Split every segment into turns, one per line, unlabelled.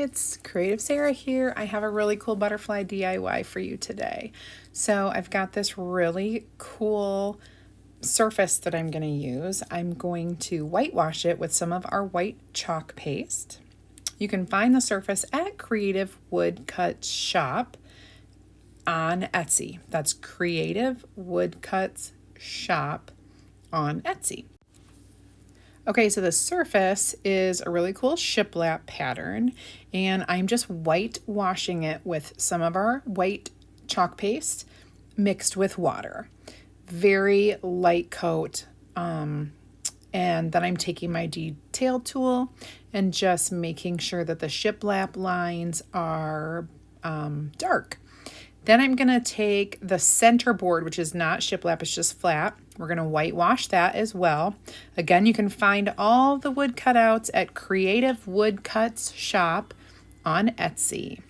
it's CreativeSarah here. I have a really cool butterfly DIY for you today. So I've got this really cool surface that I'm going to use. I'm going to whitewash it with some of our white chalk paste. You can find the surface at Creative Woodcuts Shop on Etsy. That's Creative Woodcuts Shop on Etsy. Okay, so the surface is a really cool shiplap pattern, and I'm just whitewashing it with some of our white chalk paste mixed with water. Very light coat. And then I'm taking my detail tool and just making sure that the shiplap lines are dark. Then I'm going to take the center board, which is not shiplap, it's just flat. We're going to whitewash that as well. Again, you can find all the wood cutouts at Creative Woodcuts Shop on Etsy.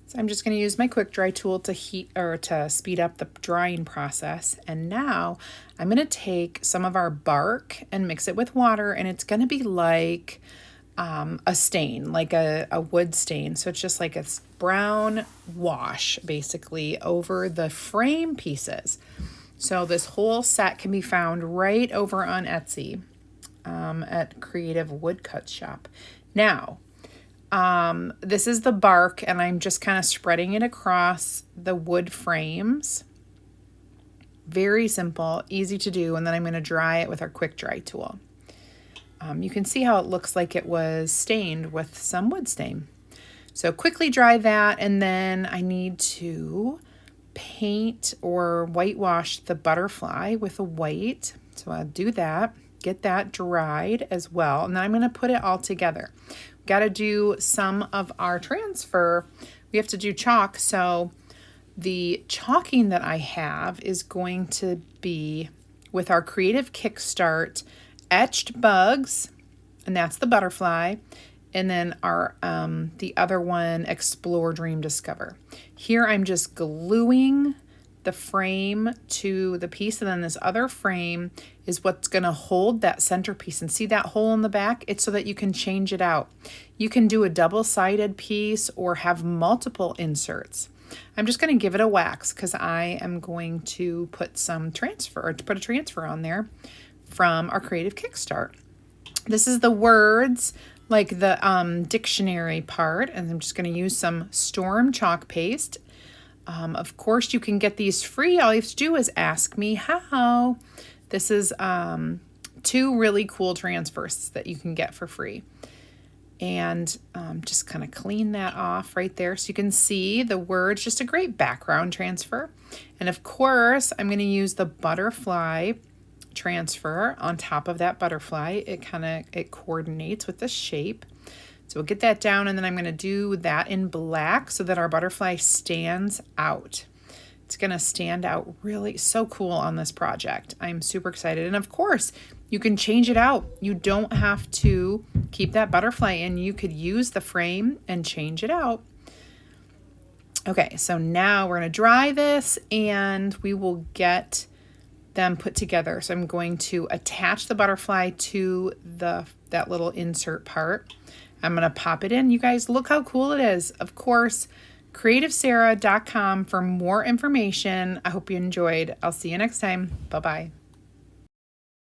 So I'm just going to use my quick dry tool to speed up the drying process. And now I'm going to take some of our bark and mix it with water, and it's going to be like a stain, like a wood stain. So it's just like a brown wash basically over the frame pieces. So this whole set can be found right over on Etsy at Creative Woodcuts Shop. Now, this is the bark, and I'm just kind of spreading it across the wood frames. Very simple, easy to do, and then I'm going to dry it with our quick dry tool. You can see how it looks like it was stained with some wood stain. So quickly dry that, and then I need to paint or whitewash the butterfly with a white. So I'll do that, get that dried as well, and then I'm going to put it all together. Got to do some of our transfer. We have to do chalk, so the chalking that I have is going to be with our Creative Kickstart Etched Bugs, and that's the butterfly, and then our the other one, Explore, Dream, Discover. Here I'm just gluing the frame to the piece, and then this other frame is what's going to hold that centerpiece. And see that hole in the back? It's so that you can change it out. You can do a double-sided piece or have multiple inserts. I'm just going to give it a wax because I am going to put a transfer on there from our Creative Kickstart. This is the words, like the dictionary part, and I'm just going to use some Storm chalk paste. Of course, you can get these free. All you have to do is ask me how. This is 2 really cool transfers that you can get for free. And just kind of clean that off right there so you can see the words, just a great background transfer. And of course, I'm going to use the butterfly transfer on top of that butterfly. It coordinates with the shape. So we'll get that down, and then I'm going to do that in black so that our butterfly stands out. It's going to stand out really so cool on this project. I'm super excited. And of course, you can change it out. You don't have to keep that butterfly in. You could use the frame and change it out. Okay, so now we're going to dry this, and we will get them put together. So I'm going to attach the butterfly to that little insert part. I'm going to pop it in. You guys, look how cool it is. Of course, CreativeSarah.com for more information. I hope you enjoyed. I'll see you next time. Bye-bye.